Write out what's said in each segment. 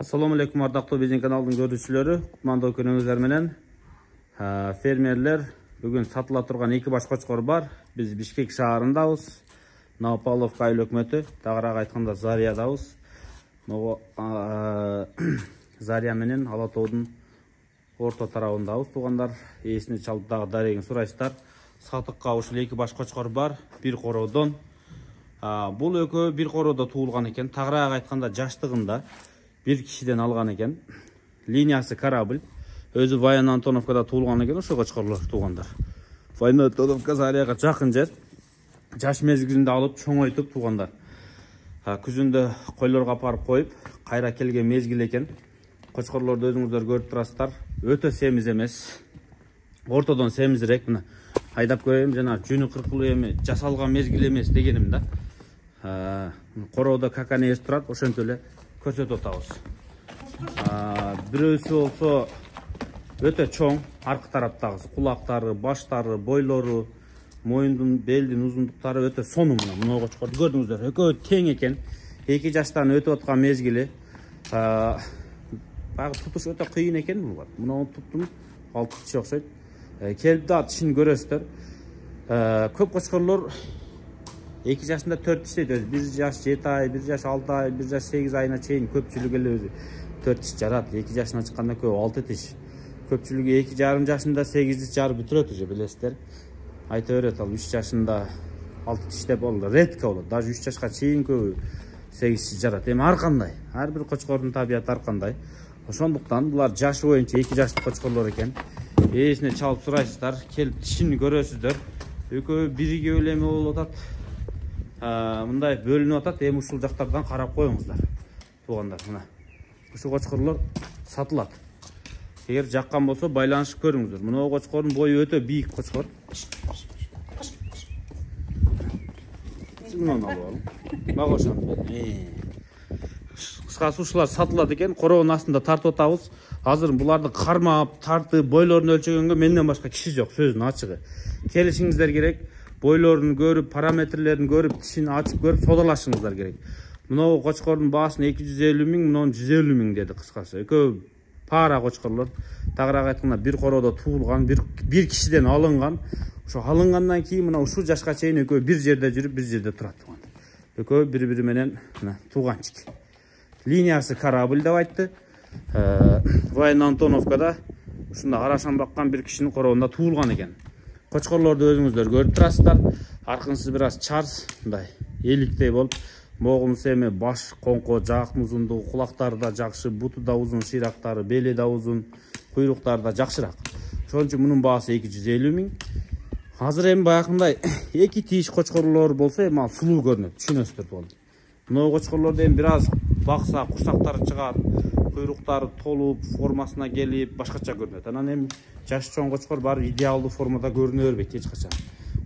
Assalamu alaikum ardактуу биздин каналдын көрүүчүлөрү. Кутмандуу күнүңүздөр менен. Фермерлер бүгүн сатыла турган 2 баш кочкор бар. Биз Бишкек шаарындабыз. Новопавловка айыл өкмөтү, тагыраак айтканда Зариядабыз. Зария менен Ала тоодун орто тарабындабыз. Туугандар, эсине чалып дагы дарегин сурайсыздар. Сатыкка ушул 2 баш кочкор бар, бир короодон. Бул экөө бир короодо туулган экен. Тагыраак айтканда жаштыгында bir kişiden algan eken. Liniyası Karabil. Özü Vayan Antonovka'da tuğulgan eken. Şu koçkorlar tuğanlar. Vayan Antonovka Zariyaga жақын жер. Жаш мезгилинде алып чоңойтуп туғандар. Күзүндө койлорго апарып коюп, кайра келген мезгил экен. Кочкорлорду өзүңүздөр көрүп турасыздар. Өтө семиз эмес. Ортодон семизирээк. Мына айдап көрөйм, жана жүнү кыркылуу эми жасалган мезгил эмес дегеним да. Короодо каканы эс турат, ошентип эле көрсөтүп атабыз. Бирөөсү болсо өтө чоң, аркы тараптагысы кулактары, баштары, бойлору, моюндун, белдин узундуктары өтө сонун. Мына кочкорду көрдүңүздөр, экөө тең экен. 2 жаштан өтүп аткан мезгили. Багы тутуш өтө кыйын экен булар. Мына туттум, 6 киши окшойт. Келип да тишин көрөсүздөр. Көп кочкорлор 2 жашында 4 тиш дейт. 1 жаш 7 ай, 1 жаш 6 ай, 1 жаш 8 айына чейин көпчүлүгү эле өзү 4 тиш жарат. 2 жашына чыкканда көп 6 тиш. Көпчүлүгү 2,5 жашында 8 тиш жарып бүтүрөт уже, билесиздер. Айта берет ал 3 жашында 6 тиш деп болду. Редко болот. Даже 3 жашка чейин көбү 8 тиш жарат. Эми ар кандай? Ар бир кочкордун табияты ар кандай. Ошондуктан булар жашы боюнча 2 жаштык кочкорлор экен. Эсине чалып сурайсыздар, келип тишин көрөсүздөр. Экөө биригип эле эме болуп атат. Мындай бөлүнүп атат. Эми ушул жактардан карап коюңуздар. Туугандар, мына. Ушул кочкорлор сатылат. Эгер жаккан болсо байланышып көрүңүздөр. Мына кочкордун бою өтө бийик кочкор. Мынаны алып алып. Бак ошону. Кыскасы ушулар сатылат экен. Короонун астында тартып атабыз. Азыр буларды кармап, тартып, бойлорун өлчөгөнгө менден башка киши жок, сөздүн ачыгы. Келишиңиздер керек. Бойлорун көрүп, параметрлерин көрүп, тишин ачып көрүп, содалашыңыздар керек. Мына кочкордун баасын 250 миң, мына 150 миң деди кыскасы. Экөө пара кочкорлор. Тагыраак айтканда бир короодо туулган, бир кишиден алынган. Ошо алынгандан кийин мына ушул жашка чейин экөө бир жерде жүрүп, бир жерде турат. Экөө бири-бири менен мына тууганчик. Линиясы Корабль деп айтты. Vayan Antonovka'da ушунда арашан баккан бир кишинин короонда туулган экен. Кочкорлорду өзүңүздөр көрүп турасыздар. Аркынсы бир аз чарс, мындай эликтей болуп, могунусу эми баш коңко, жаактын узундугу, кулактары да жакшы, буту да узун, шыйрактары, бели да узун, куйруктары да жакшыраак. Ошон үчүн мунун баасы 250 миң. Азыр эми баягындай 2 тиш кочкорлор болсо эми ал сулуу көрүнөт, түшүнөсүздөр болду. Мына кочкорлорду эми бир аз бакса, курсактары чыгат, куйруктары толуп, формасына келип, башкача көрүнөт. Анан эми жаш чоң кочкор баары идеалдуу формада көрүнө бербейт эч качан.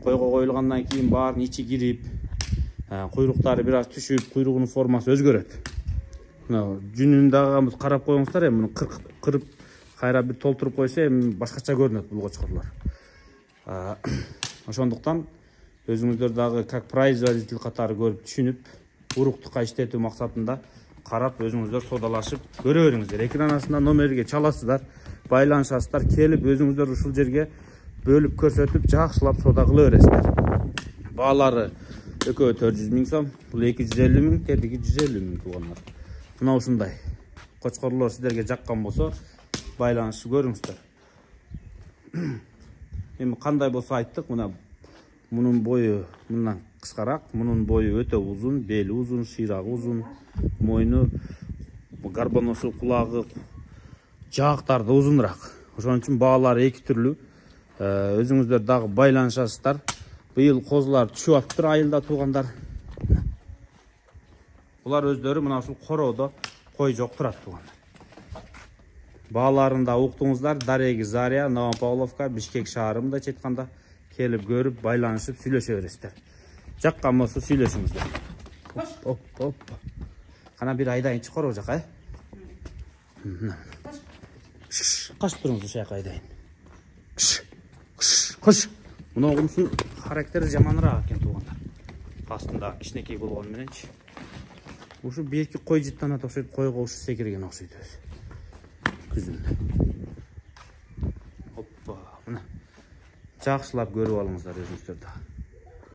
Койго коюлгандан кийин баарын ичи кирип, куйруктары бир аз түшүп, куйругунун формасы өзгөрөт. Мына жүнүн дагы карап коюңуздар, эми муну кырып, кайра бир толтуруп койсо эми башкача көрүнөт бул кочкорлор. Ошондуктан өзүңүздөр дагы как производитель катары көрүп түшүнүп, уруктукка иштетүү максатында карап өзүңүздөр содалашып көрө бериңиздер. Экран астында номерге чаласыздар, байланышасыздар, келип өзүңүздөр ушул жерге бөлүп көрсөтүп, жакшылап сода кыла бересиздер. Баалары экөө 400 миң сом, бул 250 миң, тетиги 150 миң туугандар. Мына ушундай кочкорлор сиздерге жаккан болсо байланышып көрүңүздөр. Эми кандай болсо айттык, мына мунун бою мындан кыскараак, мунун бою өтө узун, бели узун, шыйрагы узун, мойну, гарбоносу, кулагы, жаактары да узунураак. Ошон үчүн баалары 2 түрлүү. Өзүңүздөр дагы байланышасыздар. Быйыл козулар түшүп атыптыр айылда туугандар. Булар өздөрү мына ушул короодо кой жок турат туугандар. Бааларын да уктуңуздар. Дареги Зария, Новопавловка, Бишкек шаары мындайча айтканда келип көрүп, байланышып сүйлөшө бересиздер. Жаккан болсо сүйлөшүңүздөр. Оп. Кана бир айдайынчы короо жака, Кашып туруңуз ушул жака айдайын. Кош. Мына огунусун характери жаманыраак экен туугандар. Астында кичинекей болгону мененчи. Ушу берки кой жыттанат окшойт, койго ушу секирген окшойт өзү. Күзүндө. Оппа, мына. Жакшылап көрүп алыңыздар өзүңүздөр да.